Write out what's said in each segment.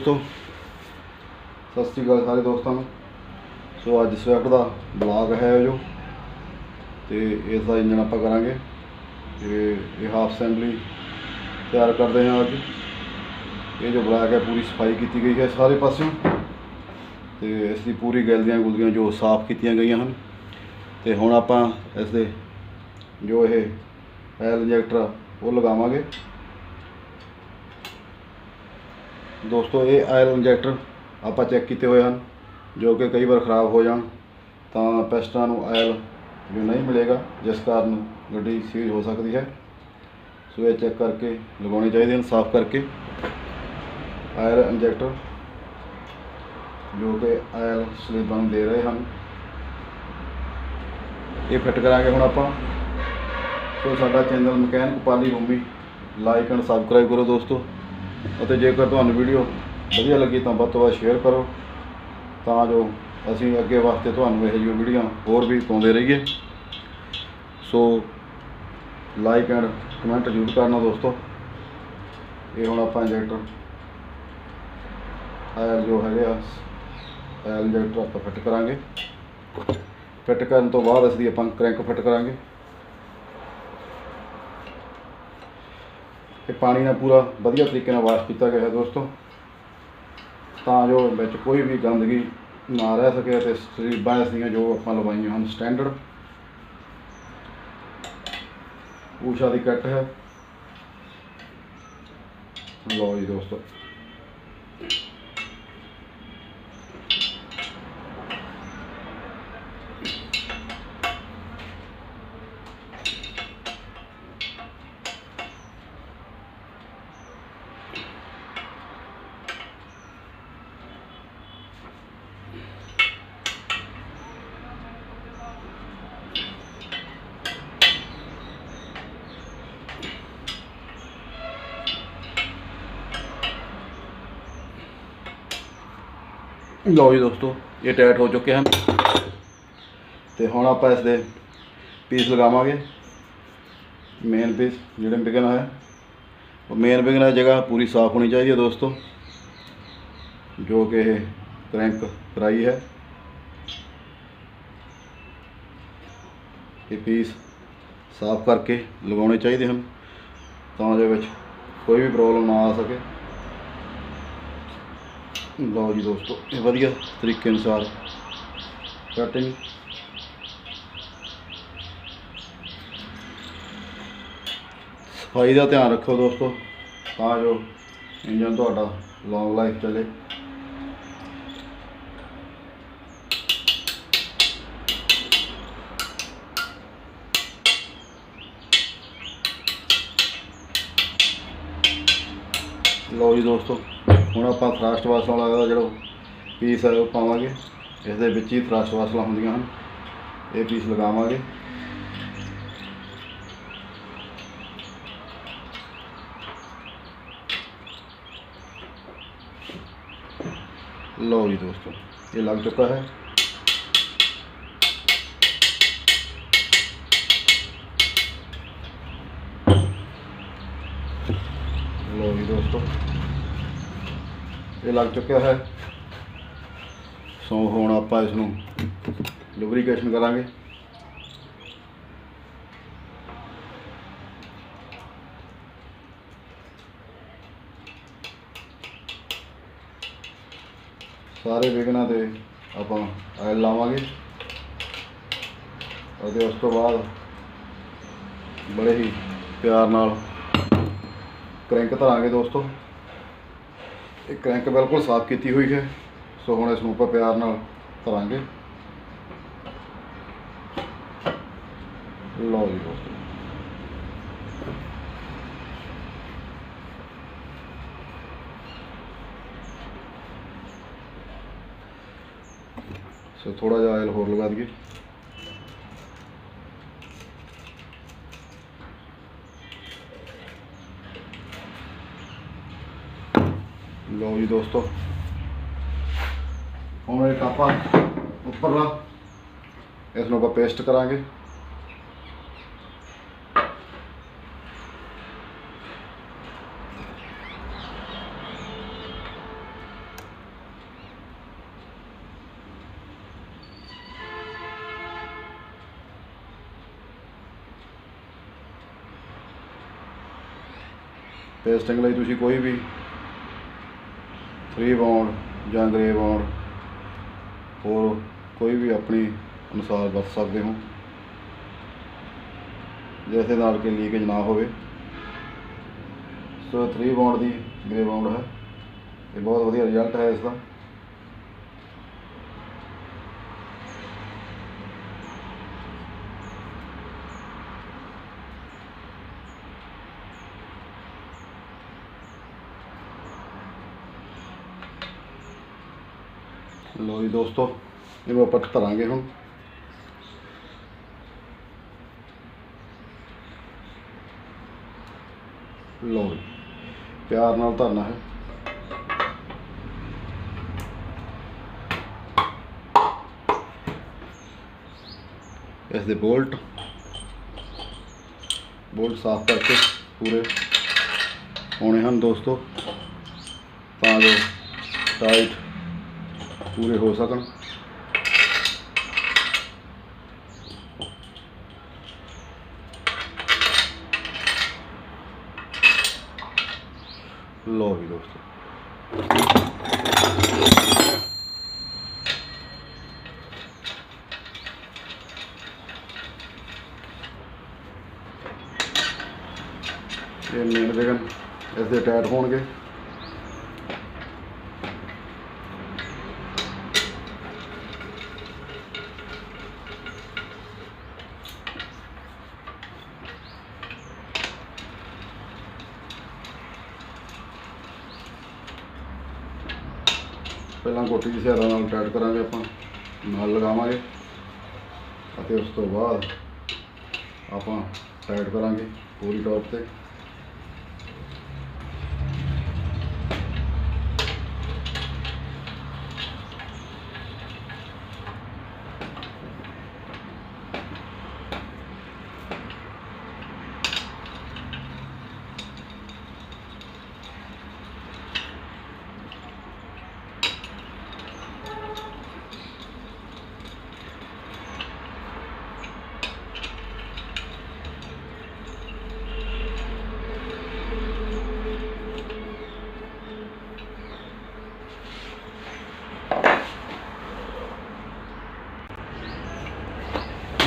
दोस्तों, सत श्री अकाल सारे दोस्तों। सो अज स्विफ्ट का ब्लॉग है जो तो इसका इंजन आप करांगे। ये हाफ असैंबली तैयार करते हैं। अज ये जो ब्लैक है पूरी सफाई की गई है सारे पासों, तो इसकी पूरी गैलदियाँ गुलदियाँ जो साफ़ की गई हैं। तो हुण आपां इस जो ये ऑयल इंजैक्टर वो लगावांगे। दोस्तों ये ऑयल इंजैक्टर आप चैक किए हुए हैं जो कि कई बार ख़राब हो जान तो पिस्टन ऑयल जो नहीं मिलेगा, जिस कारण गड्डी सीज हो सकती है। सो ये चेक करके लगाने चाहिए, साफ़ करके ऑयल इंजैक्टर जो कि ऑयल स्लीपां दे रहे हैं ये फिट करांगे हुण आपां। सो साडा channel mechanic Pali Rumi like and subscribe करो दोस्तों। और जेकर तुहानूं वीडियो वधिया लगी तो वध तो वध शेयर करो तो जो असीं अगे वास्ते तुहानूं इहो जिहियां वीडियो होर भी पाउंदे रहीए। सो लाइक एंड कमेंट जरूर करना दोस्तों। ये हुण आपां इंजैक्टर ऑयल जो है ऑयल इंजैक्टर आपां फिट करांगे। फिट करन तो बाद इसदी आपां क्रैंक फिट करांगे। ये पानी ने पूरा वधिया तरीके नाल वाश किया गया है दोस्तों, तो जो विच कोई भी गंदगी ना रह सके। तो स्लीबां इसदियां जो आपां लवाइयां हैं स्टैंडर्ड ऊषा की किट है। लो जी दोस्तों, लो जी दोस्तों ये टाइट हो चुके हैं। तो हुण आपां इसदे पीस लगावांगे। मेन पीस जिहड़े बिगन है वो मेन बिगन की जगह पूरी साफ़ होनी चाहिए दोस्तों, जो कि क्रैंक कराई है। ये पीस साफ करके लगाने चाहिए हैं तो जो कोई भी प्रॉब्लम ना आ सके। लो जी दोस्तों ये वधिया तरीके अनुसार कटिंग सफाई का ध्यान रखो दोस्तों तो जो इंजन तुहाडा लॉन्ग लाइफ चले। लो जी दोस्तों हुण आपां थ्रस्ट वासला वाला जो पीस है वो पावांगे। इस दे विच ही थ्रस्ट वासला होंदियां हन। ये पीस लगावांगे। लो जी दोस्तों ये लग चुका है। लो जी दोस्तों ये लग चुका है। सो हुण आपां इसनूं लुब्रिकेशन करांगे। सारे विगना ते आपां ऑयल लावांगे और उस तो बाद बड़े ही प्यार नाल क्रैंक धरांगे दोस्तों। एक क्रैंक बिल्कुल साफ की हुई है। सो हुण इसनूं आपां प्यार नाल धरांगे। लो जी दोस्तों सो थोड़ा जिहा ऑयल होर लगा दिए। लो जी दोस्तों हुण एक आपां उपरला इसनूं आपां पेस्ट करांगे। पेस्टिंग ਲਈ ਤੁਸੀਂ ਕੋਈ ਵੀ 3 ਬਾਉਂਡ ਜਾਂ ਗ੍ਰੇ ਬਾਉਂਡ ਹੋਰ ਕੋਈ ਵੀ ਆਪਣੀ ਅਨੁਸਾਰ ਵਰਤ ਸਕਦੇ ਹੋ, ਜਿਸ ਦੇ ਨਾਲ ਕਿ ਲੀਕੇਜ ਨਾ ਹੋਵੇ। ਸੋ 3 ਬਾਉਂਡ ਦੀ ਗ੍ਰੇ ਬਾਉਂਡ ਹੈ, ਇਹ ਬਹੁਤ ਵਧੀਆ ਰਿਜ਼ਲਟ ਹੈ ਇਸ ਦਾ। ਲਓ ਜੀ ਦੋਸਤੋ, ਇਹਨੂੰ ਆਪਾਂ ਧਰਾਂਗੇ ਹੁਣ। ਲਓ ਜੀ, ਪਿਆਰ ਨਾਲ ਧਰਨਾ ਹੈ। ਇਸ ਦੇ ਬੋਲਟ ਸਾਫ਼ ਕਰਕੇ ਪੂਰੇ ਹੋਣੇ ਹਨ ਦੋਸਤੋ, ਤਾਂ ਜੋ ਟਾਈਟ पूरे हो सकन। लो भी दोस्तों, ये मेन वेगन इसके टायर होंगे। ਪਹਿਲਾਂ ਕੋਟੀ ਦੀ ਸਹਾਇਤਾ ਨਾਲ ਟਾਈਟ ਕਰਾਂਗੇ, ਆਪਾਂ ਨਾਲ ਲਗਾਵਾਂਗੇ ਅਤੇ ਉਸ ਤੋਂ ਬਾਅਦ ਆਪਾਂ ਟਾਈਟ ਕਰਾਂਗੇ ਪੂਰੀ ਟੌਪ ਤੇ।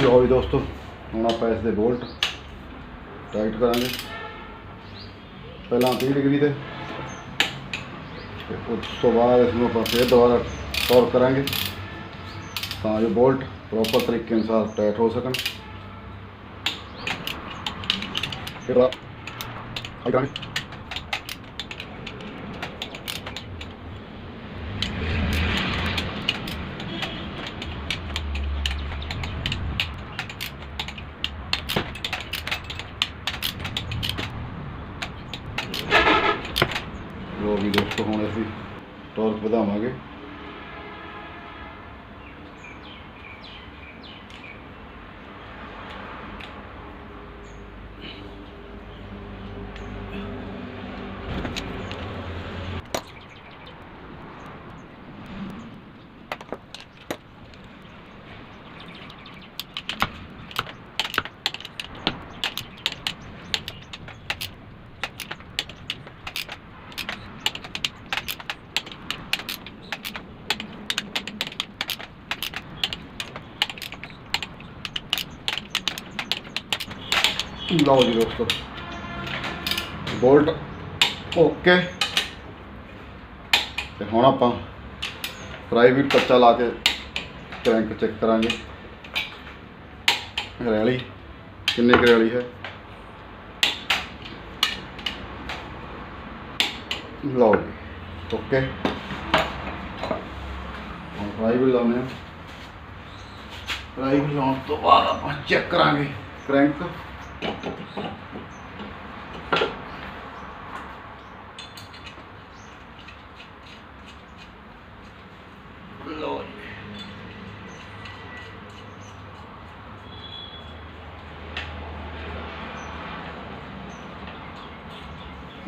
लो भी दोस्तों, हम आप इसके बोल्ट टाइट करांगे पहला 30 डिग्री से, उस तो बाद इसमें आप फिर दोबारा टॉर्क करांगे तो जो बोल्ट प्रॉपर तरीके अनुसार टाइट हो सकन। फिर वो भी दोस्तों हम अभी टॉर्क बढ़ावांगे। लो जी दोस्तों, बोल्ट ओके। तो हुण आपां प्राइवेट कच्चा ला के क्रैंक चेक करांगे, रैली किन्नी क रैली है। लो जी ओके, हम प्राइवेट लाने, प्राइवेट लाने तो बाद आपां चेक करांगे क्रैंक। लो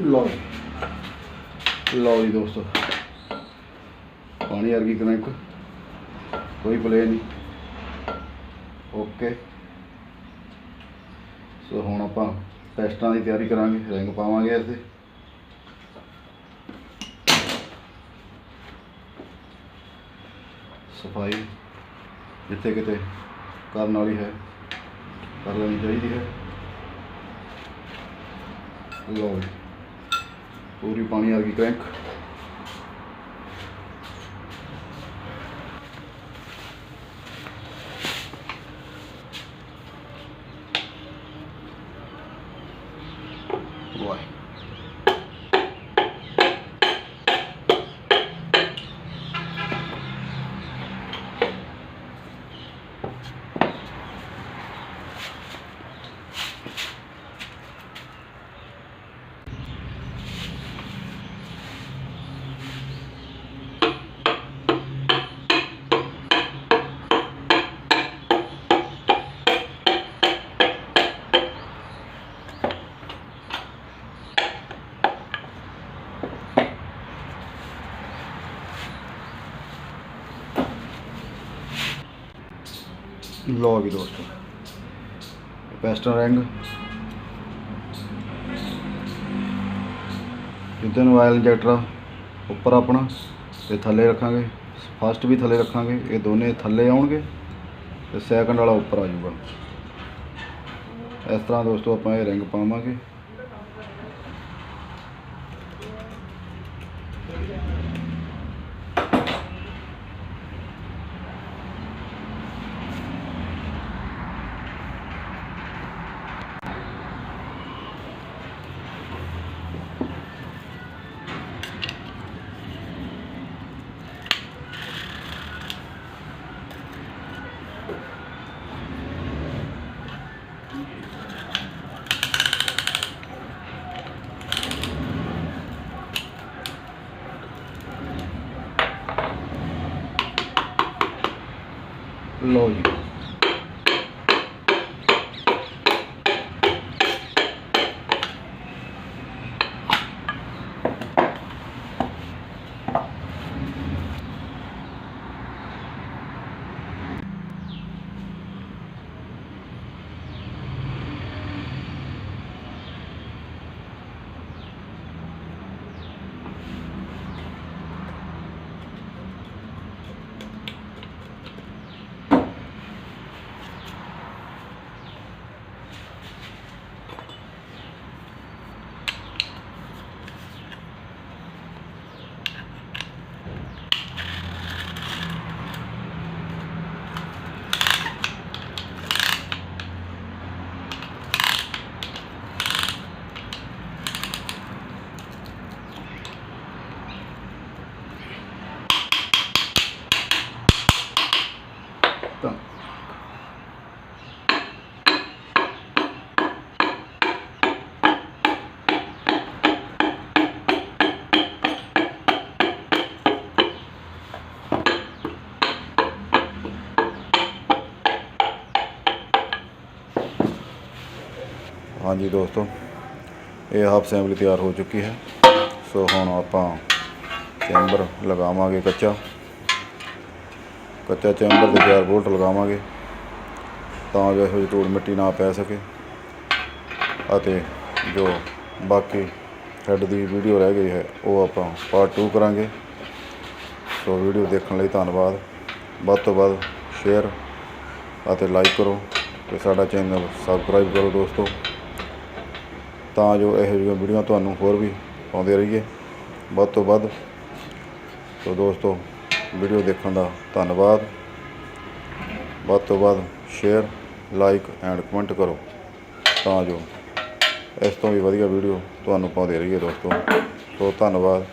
लो लो जी दोस्तों, पानी वर्गी क्रैंक, कोई प्ले नहीं ओके। सो हुण आपां टेस्टां की तैयारी करांगे, रिंग पावांगे इस सफाई जिथे किते करन वाली है कर लेनी चाहिए है। लो पूरी पानी वर्गी क्रैंक वाह। लो भी दोस्तों पिस्टन रिंग जिद्दे नूं ऑयल इंजैक्टर उपर अपना ते थल्ले रखांगे, फस्ट भी थल्ले रखांगे, ये दोने थल्ले आउणगे ते सैकंड वाला उपर आ जाऊगा। इस तरह दोस्तों आपां ये रिंग पावांगे। लो जी हाँ जी दोस्तों ये हाफ असैंबली तैयार हो चुकी है। सो हुण आपां चैंबर लगावांगे कच्चा चैंबर के 4 बोल्ट लगावांगे तां जो ਇਹੋ ਜਿਹੀ धूड़ मिट्टी ना पै सके। ਅਤੇ जो बाकी हैड की वीडियो रह गई है वो आपां पार्ट 2 करांगे। सो वीडियो देखने ਲਈ ਧੰਨਵਾਦ। ਵੱਧ ਤੋਂ ਵੱਧ शेयर ਅਤੇ लाइक करो ਤੇ ਸਾਡਾ चैनल सबसक्राइब करो दोस्तों ਤਾਂ जो ਇਹੋ ਜਿਹੀਆਂ ਵੀਡੀਓ ਤੁਹਾਨੂੰ ਹੋਰ ਵੀ ਪਾਉਂਦੇ ਰਹੀਏ ਵੱਧ ਤੋਂ ਵੱਧ। ਸੋ ਦੋਸਤੋ ਵੀਡੀਓ ਦੇਖਣ ਦਾ ਧੰਨਵਾਦ। ਵੱਧ ਤੋਂ ਵੱਧ शेयर लाइक एंड कमेंट करो ਤਾਂ ਜੋ ਇਸ ਤੋਂ ਵੀ ਵਧੀਆ ਵੀਡੀਓ ਤੁਹਾਨੂੰ ਪਾਉਂਦੇ ਰਹੀਏ ਦੋਸਤੋ। ਸੋ ਧੰਨਵਾਦ।